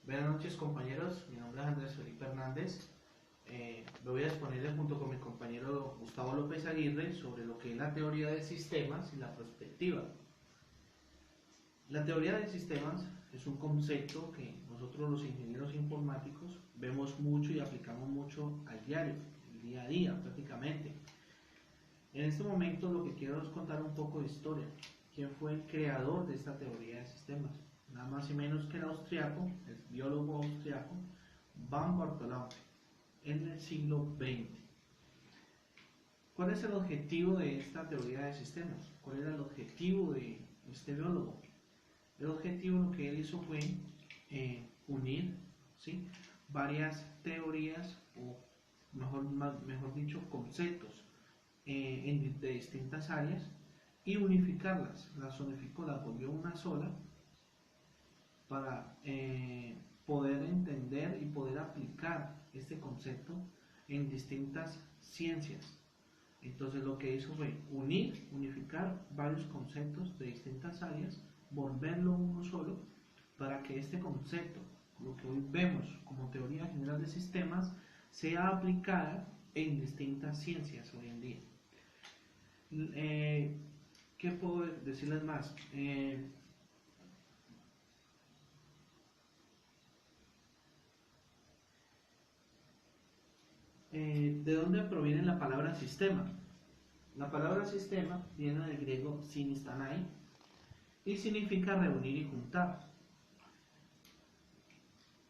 Buenas noches compañeros, mi nombre es Andrés Felipe Hernández. Me voy a exponerles junto con mi compañero Gustavo López Aguirre sobre lo que es la teoría de sistemas y la perspectiva. La teoría de sistemas es un concepto que nosotros los ingenieros informáticos vemos mucho y aplicamos mucho al diario, el día a día prácticamente. En este momento lo que quiero es contar un poco de historia. ¿Quién fue el creador de esta teoría de sistemas? Nada más y menos que el austriaco, el biólogo austriaco Van Bartholomé, en el siglo XX. ¿Cuál es el objetivo de esta teoría de sistemas? ¿Cuál era el objetivo de este biólogo? El objetivo, lo que él hizo fue unir, ¿sí?, varias teorías, o mejor dicho, conceptos de distintas áreas, y unificarlas. Las unificó, las volvió una sola para poder entender y poder aplicar este concepto en distintas ciencias. Entonces lo que hizo fue unificar varios conceptos de distintas áreas, volverlo uno solo, para que este concepto, lo que hoy vemos como teoría general de sistemas, sea aplicada en distintas ciencias hoy en día. ¿Qué puedo decirles más? ¿De dónde proviene la palabra sistema? La palabra sistema viene del griego synistanai y significa reunir y juntar.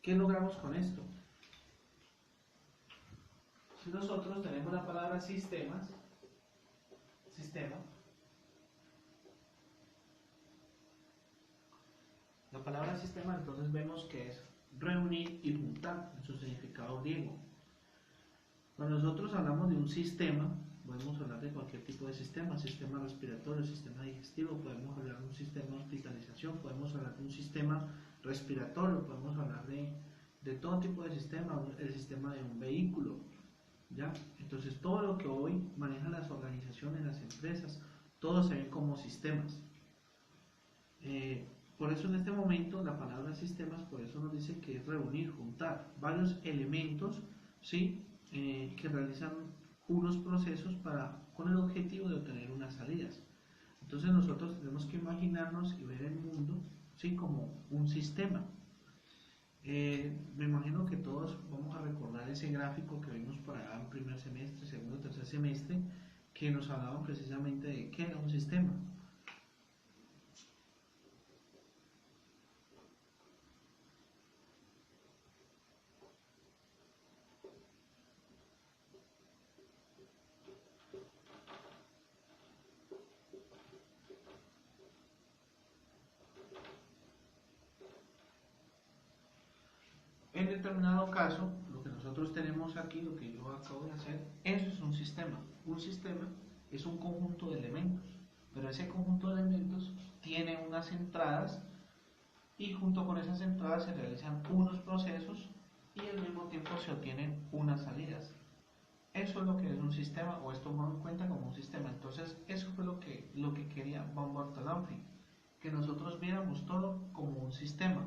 ¿Qué logramos con esto? Si nosotros tenemos la palabra sistema, la palabra sistema, entonces vemos que es reunir y juntar en su significado griego. Cuando nosotros hablamos de un sistema, podemos hablar de cualquier tipo de sistema respiratorio, sistema digestivo, podemos hablar de un sistema de hospitalización, podemos hablar de un sistema respiratorio, podemos hablar de todo tipo de sistema, el sistema de un vehículo, ¿ya? Entonces todo lo que hoy manejan las organizaciones, las empresas, todo se ve como sistemas. Por eso en este momento la palabra sistemas, por eso nos dice que es reunir, juntar varios elementos, ¿sí?, que realizan unos procesos con el objetivo de obtener unas salidas. Entonces nosotros tenemos que imaginarnos y ver el mundo, ¿sí?, como un sistema. Me imagino que todos vamos a recordar ese gráfico que vimos por allá en primer semestre, segundo, tercer semestre, que nos hablaban precisamente de qué era un sistema. En determinado caso, lo que nosotros tenemos aquí, lo que yo acabo de hacer, eso es un sistema. Un sistema es un conjunto de elementos, pero ese conjunto de elementos tiene unas entradas y junto con esas entradas se realizan unos procesos y al mismo tiempo se obtienen unas salidas. Eso es lo que es un sistema, o es tomado en cuenta como un sistema. Entonces eso fue lo que quería Van Bartholomé, que nosotros viéramos todo como un sistema,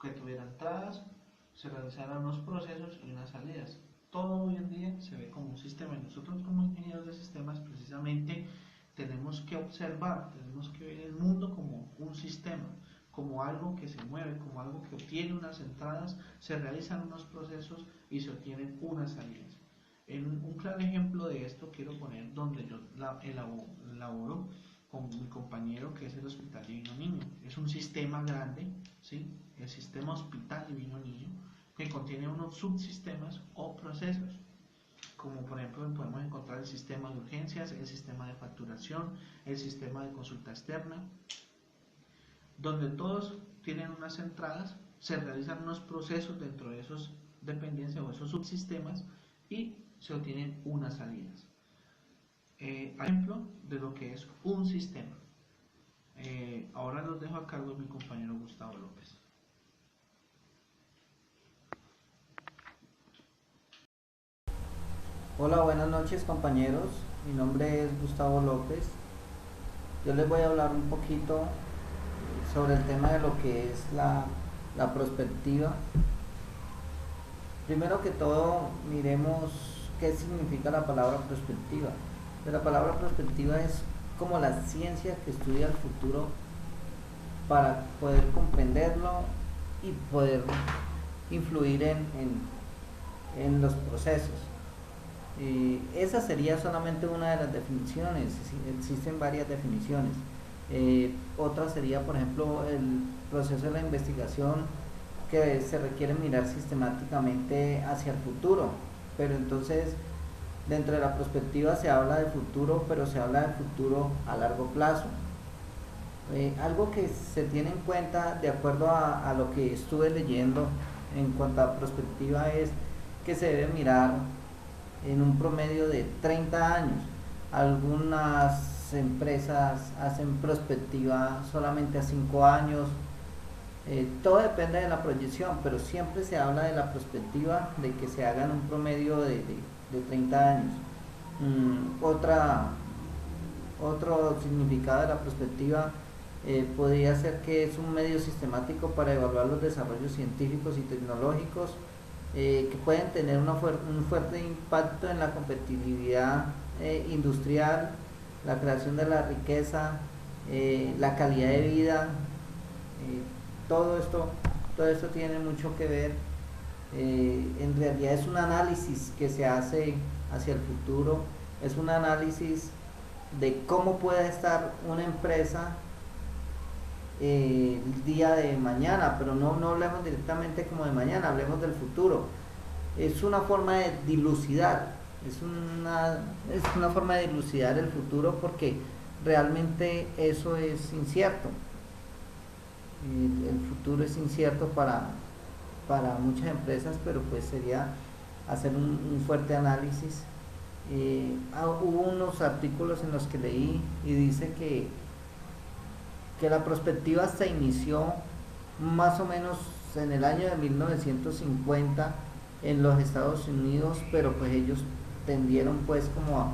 que tuviera entradas, se realizaran unos procesos y unas salidas. Todo hoy en día se ve como un sistema, y nosotros como ingenieros de sistemas precisamente tenemos que observar, tenemos que ver el mundo como un sistema, como algo que se mueve, como algo que obtiene unas entradas, se realizan unos procesos y se obtienen unas salidas. En un claro ejemplo de esto quiero poner donde yo elaboro con mi compañero, que es el Hospital Divino Niño. Es un sistema grande, ¿sí?, el sistema Hospital Divino Niño, que contiene unos subsistemas o procesos, como por ejemplo podemos encontrar el sistema de urgencias, el sistema de facturación, el sistema de consulta externa, donde todos tienen unas entradas, se realizan unos procesos dentro de esos dependencias o esos subsistemas y se obtienen unas salidas. Ejemplo de lo que es un sistema. Ahora los dejo a cargo de mi compañero Gustavo López. Hola, buenas noches compañeros, mi nombre es Gustavo López. Yo les voy a hablar un poquito sobre el tema de lo que es la la perspectiva. Primero que todo, miremos qué significa la palabra perspectiva. La palabra perspectiva es como la ciencia que estudia el futuro para poder comprenderlo y poder influir en los procesos. Esa sería solamente una de las definiciones, existen varias definiciones. Otra sería, por ejemplo, el proceso de la investigación, que se requiere mirar sistemáticamente hacia el futuro, pero entonces dentro de la perspectiva se habla de futuro, pero se habla de futuro a largo plazo. Algo que se tiene en cuenta de acuerdo a lo que estuve leyendo en cuanto a perspectiva es que se debe mirar en un promedio de 30 años. Algunas empresas hacen perspectiva solamente a 5 años. Todo depende de la proyección, pero siempre se habla de la perspectiva de que se haga en un promedio de 30 años. Otro significado de la perspectiva podría ser que es un medio sistemático para evaluar los desarrollos científicos y tecnológicos que pueden tener un fuerte impacto en la competitividad industrial, la creación de la riqueza, la calidad de vida. Todo esto tiene mucho que ver. En realidad es un análisis que se hace hacia el futuro, es un análisis de cómo puede estar una empresa el día de mañana, pero no hablemos directamente como de mañana, hablemos del futuro. Es una forma de dilucidar, es una forma de dilucidar el futuro, porque realmente eso es incierto. El futuro es incierto para muchas empresas, pero pues sería hacer un fuerte análisis. Hubo unos artículos en los que leí y dice que la perspectiva se inició más o menos en el año de 1950 en los Estados Unidos, pero pues ellos tendieron pues como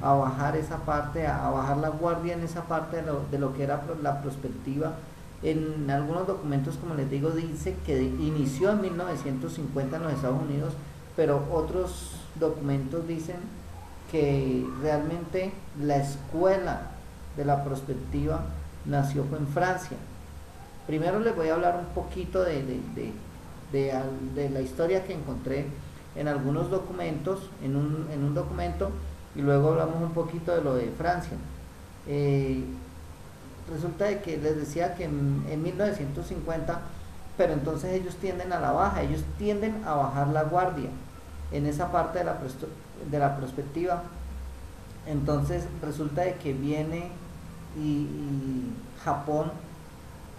a bajar esa parte, a bajar la guardia en esa parte de lo que era la perspectiva. En algunos documentos, como les digo, dice que inició en 1950 en los Estados Unidos, pero otros documentos dicen que realmente la escuela de la perspectiva nació en Francia. Primero les voy a hablar un poquito de la historia que encontré en algunos documentos, en un documento, y luego hablamos un poquito de lo de Francia. Resulta de que les decía que en 1950, pero entonces ellos tienden a la baja, ellos tienden a bajar la guardia en esa parte de la perspectiva. Entonces resulta de que viene y Japón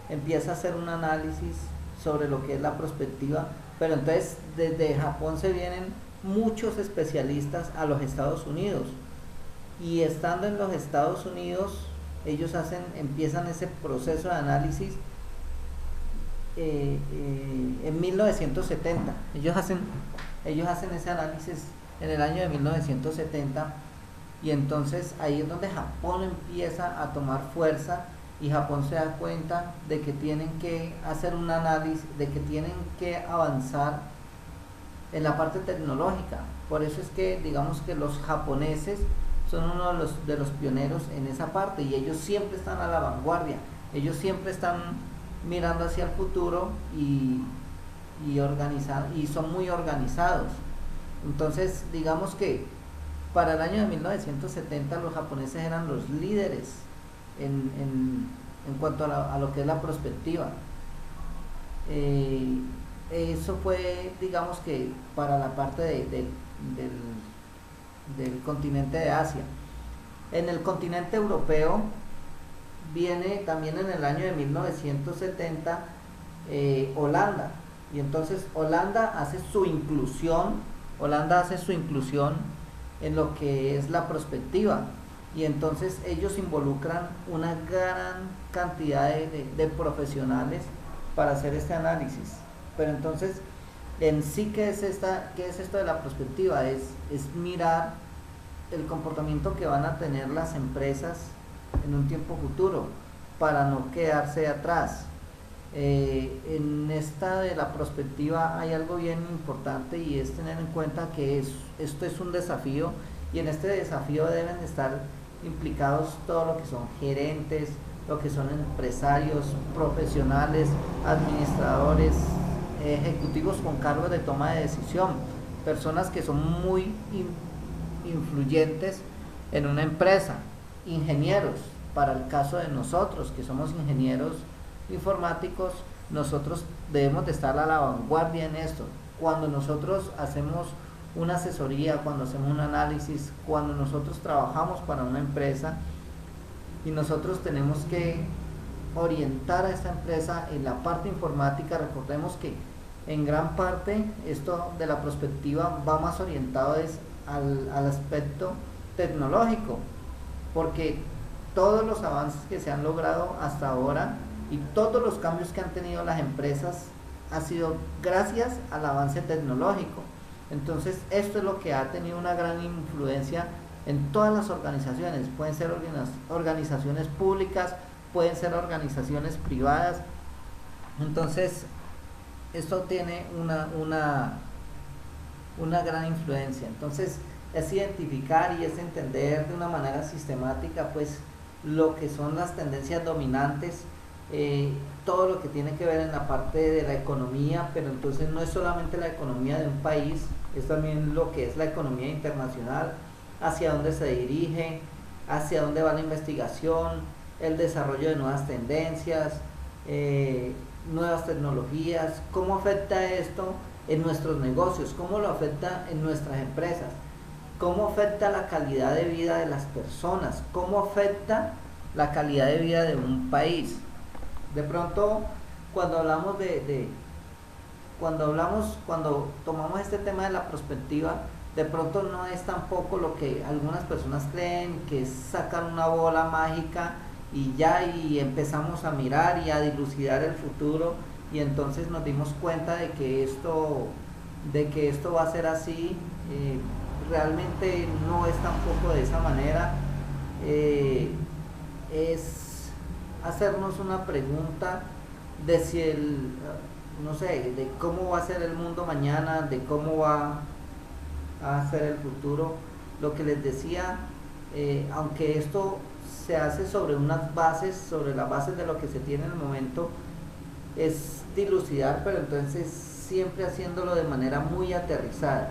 empieza a hacer un análisis sobre lo que es la perspectiva, pero entonces desde Japón se vienen muchos especialistas a los Estados Unidos, y estando en los Estados Unidos ellos empiezan ese proceso de análisis en 1970. Ellos hacen ese análisis en el año de 1970, y entonces ahí es donde Japón empieza a tomar fuerza, y Japón se da cuenta de que tienen que hacer un análisis, de que tienen que avanzar en la parte tecnológica. Por eso es que digamos que los japoneses son uno de los pioneros en esa parte, y ellos siempre están a la vanguardia, ellos siempre están mirando hacia el futuro y son muy organizados. Entonces digamos que para el año de 1970 los japoneses eran los líderes en cuanto a lo que es la perspectiva. Eso fue, digamos que para la parte del continente de Asia. En el continente europeo viene también en el año de 1970 Holanda, y entonces Holanda hace su inclusión en lo que es la perspectiva, y entonces ellos involucran una gran cantidad de profesionales para hacer este análisis. Pero entonces en sí, ¿qué es esto de la perspectiva? Es mirar el comportamiento que van a tener las empresas en un tiempo futuro para no quedarse atrás. En esta de la prospectiva hay algo bien importante y es tener en cuenta que esto es un desafío y en este desafío deben estar implicados todo lo que son gerentes, lo que son empresarios, profesionales, administradores, ejecutivos con cargo de toma de decisión, personas que son muy influyentes en una empresa, ingenieros, para el caso de nosotros que somos ingenieros informáticos, nosotros debemos de estar a la vanguardia en esto. Cuando nosotros hacemos una asesoría, cuando hacemos un análisis, cuando nosotros trabajamos para una empresa y nosotros tenemos que orientar a esta empresa en la parte informática, recordemos que en gran parte esto de la prospectiva va más orientado al aspecto tecnológico, porque todos los avances que se han logrado hasta ahora y todos los cambios que han tenido las empresas ha sido gracias al avance tecnológico. Entonces esto es lo que ha tenido una gran influencia en todas las organizaciones. Pueden ser organizaciones públicas, pueden ser organizaciones privadas. Entonces esto tiene una gran influencia. Entonces es identificar y es entender de una manera sistemática pues lo que son las tendencias dominantes, todo lo que tiene que ver en la parte de la economía, pero entonces no es solamente la economía de un país, es también lo que es la economía internacional, hacia dónde se dirige, hacia dónde va la investigación, el desarrollo de nuevas tendencias, nuevas tecnologías, cómo afecta esto en nuestros negocios, cómo lo afecta en nuestras empresas, cómo afecta la calidad de vida de las personas, cómo afecta la calidad de vida de un país. De pronto, cuando tomamos este tema de la prospectiva, de pronto no es tampoco lo que algunas personas creen, que es sacar una bola mágica y ya, y empezamos a mirar y a dilucidar el futuro, y entonces nos dimos cuenta de que esto va a ser así. Realmente no es tampoco de esa manera. Es hacernos una pregunta de si no sé, de cómo va a ser el mundo mañana, de cómo va a ser el futuro. Lo que les decía, aunque esto se hace sobre unas bases, sobre las bases de lo que se tiene en el momento, es dilucidar, pero entonces siempre haciéndolo de manera muy aterrizada.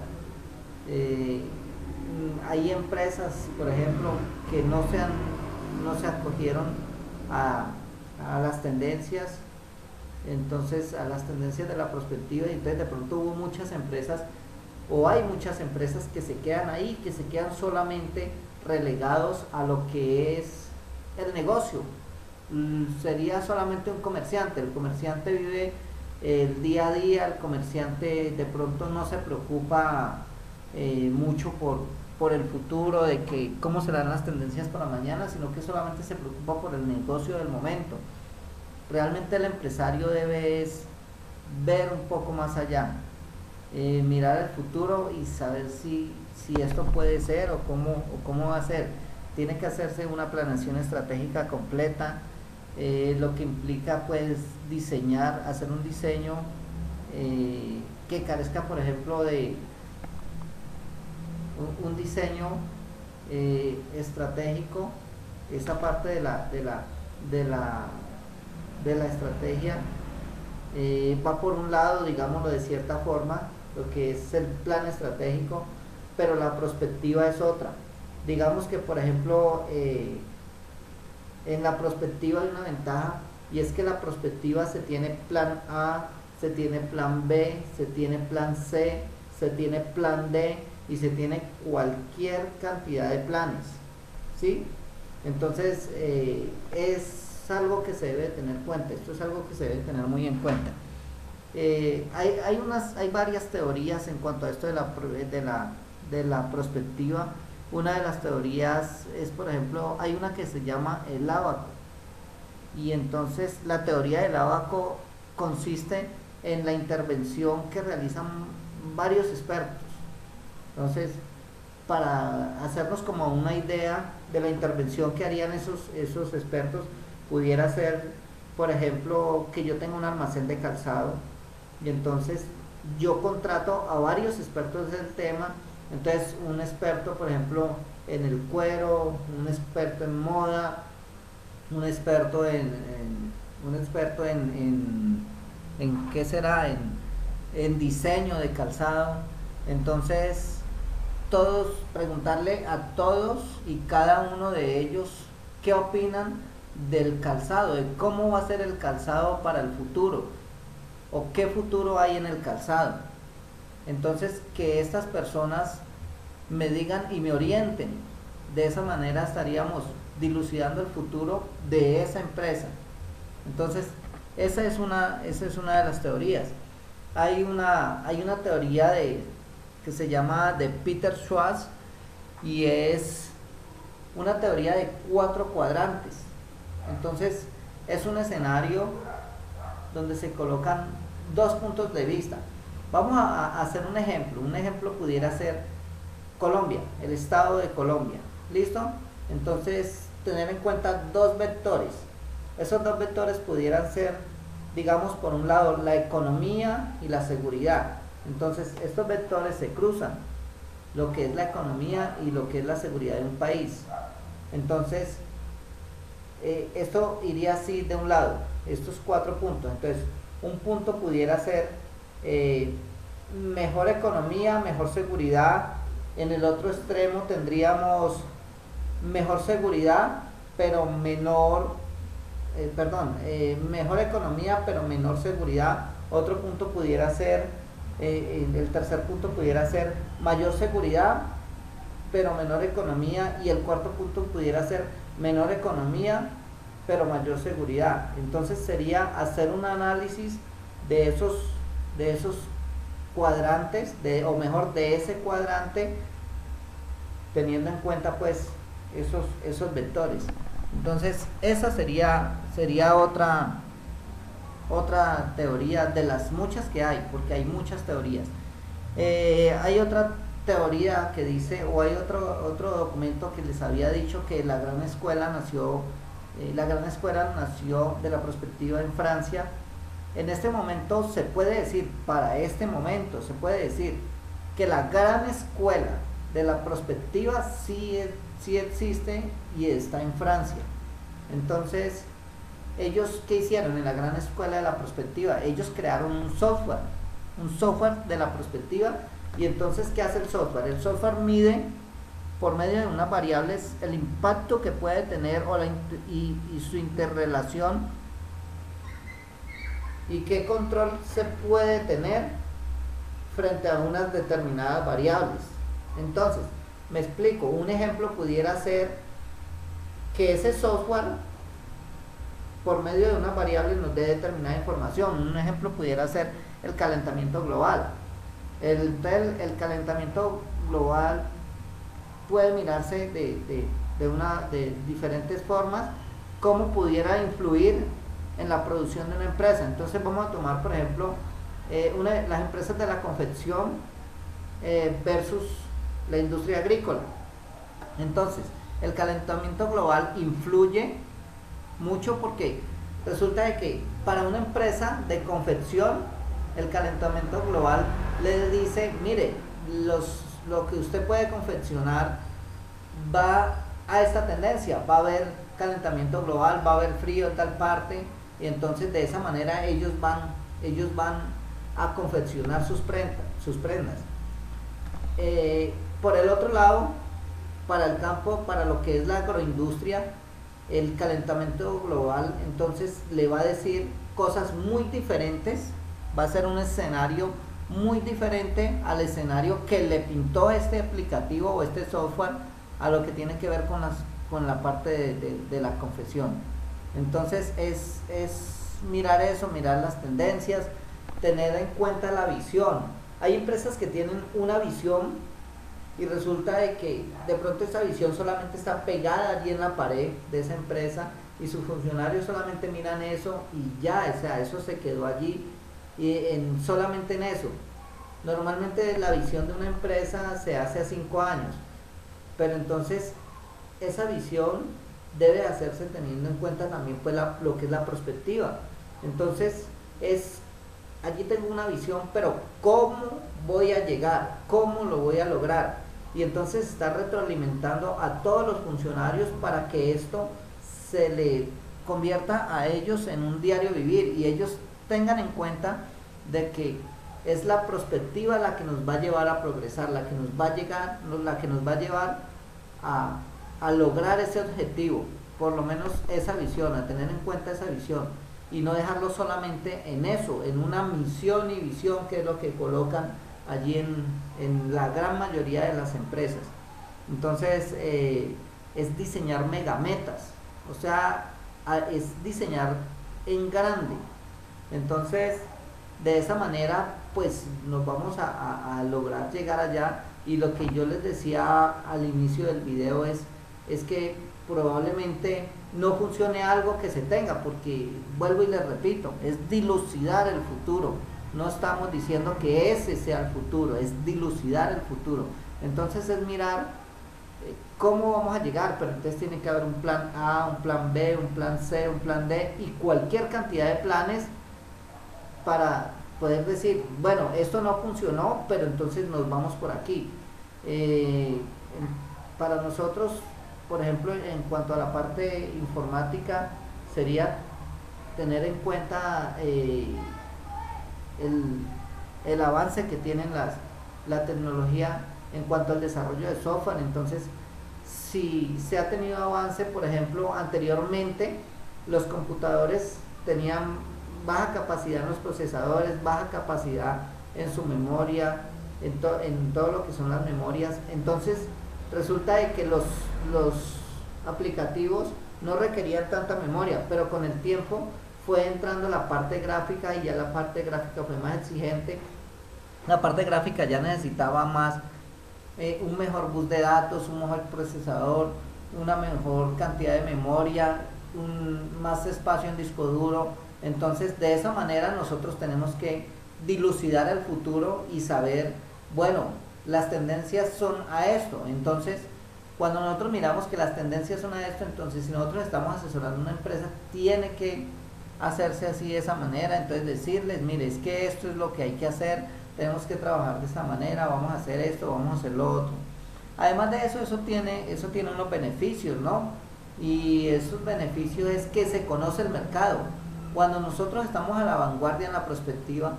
Hay empresas, por ejemplo, que no se acogieron a las tendencias, entonces a las tendencias de la prospectiva, y entonces de pronto hubo muchas empresas, o hay muchas empresas que se quedan ahí, que se quedan solamente relegados a lo que es el negocio. Sería solamente un comerciante, el comerciante vive el día a día, el comerciante de pronto no se preocupa mucho por el futuro, de que cómo serán las tendencias para mañana, sino que solamente se preocupa por el negocio del momento. Realmente el empresario debe ver un poco más allá, mirar el futuro y saber si esto puede ser o cómo va a ser. Tiene que hacerse una planeación estratégica completa, lo que implica pues diseñar, hacer un diseño que carezca, por ejemplo, de un diseño estratégico. Esa parte de la estrategia va por un lado, digámoslo de cierta forma, lo que es el plan estratégico, pero la prospectiva es otra. Digamos que, por ejemplo, en la prospectiva hay una ventaja, y es que la prospectiva se tiene plan A, se tiene plan B, se tiene plan C, se tiene plan D y se tiene cualquier cantidad de planes, ¿sí? Entonces es algo que se debe tener en cuenta, esto es algo que se debe tener muy en cuenta. Hay varias teorías en cuanto a esto de la prospectiva. Una de las teorías es, por ejemplo, hay una que se llama el ábaco, y entonces la teoría del ábaco consiste en la intervención que realizan varios expertos. Entonces, para hacernos como una idea de la intervención que harían esos expertos, pudiera ser por ejemplo, que yo tengo un almacén de calzado y entonces yo contrato a varios expertos del tema. Entonces un experto, por ejemplo, en el cuero, un experto en moda, un experto un experto en qué será, en diseño de calzado. Entonces todos, preguntarle a todos y cada uno de ellos qué opinan del calzado, de cómo va a ser el calzado para el futuro o qué futuro hay en el calzado. Entonces que estas personas me digan y me orienten. De esa manera estaríamos dilucidando el futuro de esa empresa. Entonces esa es una de las teorías. Hay una teoría que se llama de Peter Schwartz y es una teoría de 4 cuadrantes. Entonces es un escenario donde se colocan 2 puntos de vista. Vamos a hacer un ejemplo. Un ejemplo pudiera ser Colombia, el estado de Colombia. ¿Listo? Entonces tener en cuenta 2 vectores. Esos 2 vectores pudieran ser, digamos, por un lado la economía y la seguridad. Entonces estos vectores se cruzan, lo que es la economía y lo que es la seguridad de un país. Entonces esto iría así de un lado, estos 4 puntos. Entonces un punto pudiera ser mejor economía, mejor seguridad. En el otro extremo tendríamos mejor seguridad pero menor mejor economía pero menor seguridad. Otro punto pudiera ser el tercer punto pudiera ser mayor seguridad pero menor economía, y el cuarto punto pudiera ser menor economía pero mayor seguridad. Entonces sería hacer un análisis de esos cuadrantes, o mejor de ese cuadrante, teniendo en cuenta pues esos vectores. Entonces esa sería otra teoría de las muchas que hay, porque hay muchas teorías. Hay otra teoría que dice, o hay otro documento que les había dicho que la Gran Escuela nació de la prospectiva en Francia. En este momento se puede decir, se puede decir que la Gran Escuela de la prospectiva sí existe y está en Francia. Entonces, ellos, ¿qué hicieron en la Gran Escuela de la prospectiva? Ellos crearon un software de la prospectiva. Y entonces, ¿qué hace el software? El software mide por medio de unas variables el impacto que puede tener y su interrelación, y qué control se puede tener frente a unas determinadas variables. Entonces, me explico. Un ejemplo pudiera ser que ese software, por medio de unas variables, nos dé determinada información. Un ejemplo pudiera ser el calentamiento global. El calentamiento global puede mirarse de diferentes formas, cómo pudiera influir en la producción de una empresa. Entonces vamos a tomar, por ejemplo, las empresas de la confección versus la industria agrícola. Entonces el calentamiento global influye mucho, porque resulta de que para una empresa de confección el calentamiento global le dice, mire, lo que usted puede confeccionar va a esta tendencia, va a haber calentamiento global, va a haber frío en tal parte, y entonces de esa manera ellos van a confeccionar sus prendas. Por el otro lado, para el campo, para lo que es la agroindustria, el calentamiento global entonces le va a decir cosas muy diferentes, va a ser un escenario muy diferente al escenario que le pintó este aplicativo o este software a lo que tiene que ver con la parte de la confección. Entonces es mirar eso, mirar las tendencias, tener en cuenta la visión. Hay empresas que tienen una visión y resulta de que de pronto esa visión solamente está pegada allí en la pared de esa empresa y sus funcionarios solamente miran eso y ya, o sea, eso se quedó allí y solamente en eso. Normalmente la visión de una empresa se hace a 5 años, pero entonces esa visión debe hacerse teniendo en cuenta también pues lo que es la prospectiva. Entonces allí tengo una visión, pero ¿cómo voy a llegar? ¿Cómo lo voy a lograr? Y entonces está retroalimentando a todos los funcionarios para que esto se le convierta a ellos en un diario vivir y ellos tengan en cuenta de que es la prospectiva la que nos va a llevar a progresar, la que nos va a llevar a lograr ese objetivo, por lo menos esa visión, a tener en cuenta esa visión y no dejarlo solamente en eso, en una misión y visión, que es lo que colocan allí en la gran mayoría de las empresas. Entonces es diseñar megametas, o sea, es diseñar en grande. Entonces de esa manera pues nos vamos a lograr llegar allá. Y lo que yo les decía al inicio del video es que probablemente no funcione algo que se tenga, porque vuelvo y les repito, es dilucidar el futuro. No estamos diciendo que ese sea el futuro, es dilucidar el futuro. Entonces es mirar cómo vamos a llegar, pero entonces tiene que haber un plan A, un plan B, un plan C, un plan D y cualquier cantidad de planes para poder decir, bueno, esto no funcionó, pero entonces nos vamos por aquí. Para nosotros, por ejemplo, en cuanto a la parte informática, sería tener en cuenta el avance que tienen la tecnología en cuanto al desarrollo de software. Entonces, si se ha tenido avance, por ejemplo, anteriormente los computadores tenían baja capacidad en los procesadores, baja capacidad en su memoria, en todo lo que son las memorias. Entonces resulta de que los aplicativos no requerían tanta memoria, pero con el tiempo fue entrando la parte gráfica y ya la parte gráfica fue más exigente. La parte gráfica ya necesitaba más, un mejor bus de datos, un mejor procesador, una mejor cantidad de memoria, más espacio en disco duro. Entonces de esa manera nosotros tenemos que dilucidar el futuro y saber, bueno, las tendencias son a esto. Entonces cuando nosotros miramos que las tendencias son a esto, entonces si nosotros estamos asesorando una empresa, tiene que hacerse así, de esa manera. Entonces decirles, mire, es que esto es lo que hay que hacer, tenemos que trabajar de esta manera, vamos a hacer esto, vamos a hacer lo otro. Además de eso, eso tiene unos beneficios, ¿no? Y esos beneficios es que se conoce el mercado. Cuando nosotros estamos a la vanguardia en la prospectiva,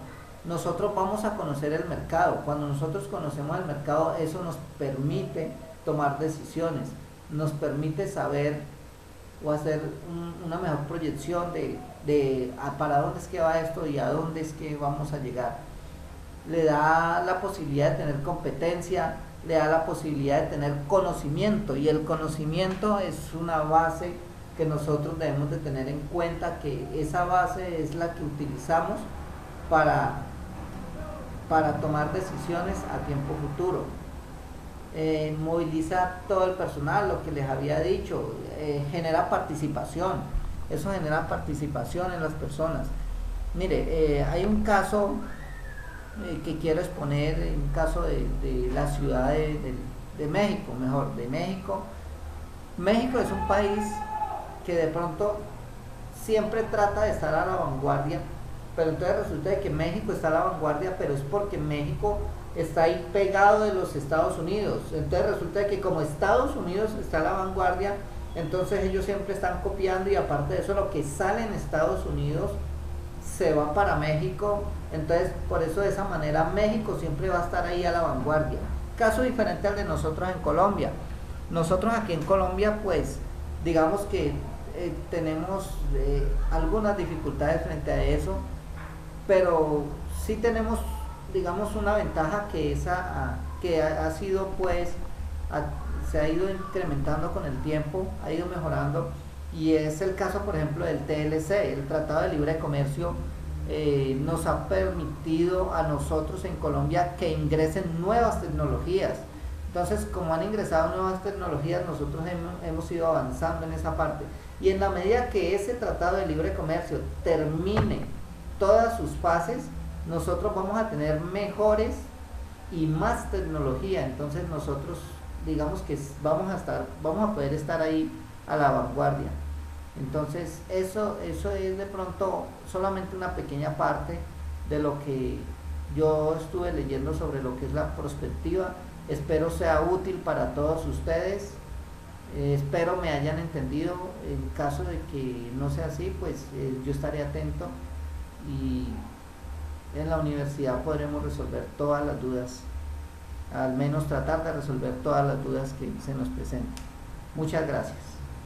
nosotros vamos a conocer el mercado. Cuando nosotros conocemos el mercado, eso nos permite tomar decisiones, nos permite saber o hacer una mejor proyección de para dónde es que va esto y a dónde es que vamos a llegar. Le da la posibilidad de tener competencia, le da la posibilidad de tener conocimiento, y el conocimiento es una base que nosotros debemos de tener en cuenta, que esa base es la que utilizamos para tomar decisiones a tiempo futuro. Moviliza todo el personal, lo que les había dicho, genera participación, eso genera participación en las personas. Mire, hay un caso que quiero exponer, un caso de la ciudad de México, mejor, de México. México es un país que de pronto siempre trata de estar a la vanguardia, pero entonces resulta de que México está a la vanguardia, pero es porque México está ahí pegado de los Estados Unidos. Entonces resulta de que como Estados Unidos está a la vanguardia, entonces ellos siempre están copiando, y aparte de eso, lo que sale en Estados Unidos se va para México. Entonces por eso, de esa manera, México siempre va a estar ahí a la vanguardia. Caso diferente al de nosotros en Colombia. Nosotros aquí en Colombia, pues digamos que tenemos algunas dificultades frente a eso, pero sí tenemos, digamos, una ventaja, que ha sido, pues, se ha ido incrementando con el tiempo, ha ido mejorando, y es el caso, por ejemplo, del TLC, el Tratado de Libre Comercio. Nos ha permitido a nosotros en Colombia que ingresen nuevas tecnologías. Entonces, como han ingresado nuevas tecnologías, nosotros hemos ido avanzando en esa parte, y en la medida que ese Tratado de Libre Comercio termine todas sus fases, nosotros vamos a tener mejores y más tecnología. Entonces nosotros, digamos que vamos a poder estar ahí a la vanguardia. Entonces eso es de pronto solamente una pequeña parte de lo que yo estuve leyendo sobre lo que es la prospectiva. Espero sea útil para todos ustedes. Espero me hayan entendido. En caso de que no sea así, pues yo estaré atento y en la universidad podremos resolver todas las dudas, al menos tratar de resolver todas las dudas que se nos presenten. Muchas gracias.